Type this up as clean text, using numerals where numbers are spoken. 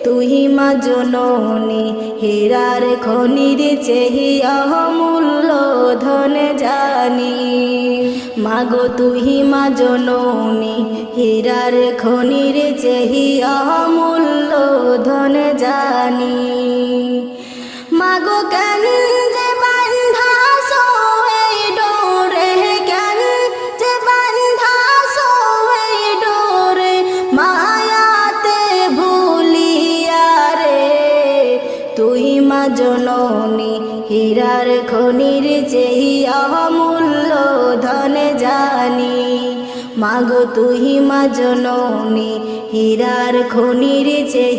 তুই মা জননী, হীরার খনির চেহি অমূল্য ধন জানি। মাগো তুই মা জননী, হীরার খনির চেহি অমূল্য ধন জানি। মাগো কেন যে বান্ধাছো এই ডোরে, কেন যে বান্ধাছো এই ডোরে, মায়াতে ভুলিয়া রে। তুই মা জননী, হীরার খনির চেহি অমূল্য ধন জানি। মাগো তুই মা জননী, হীরার খনির চেহি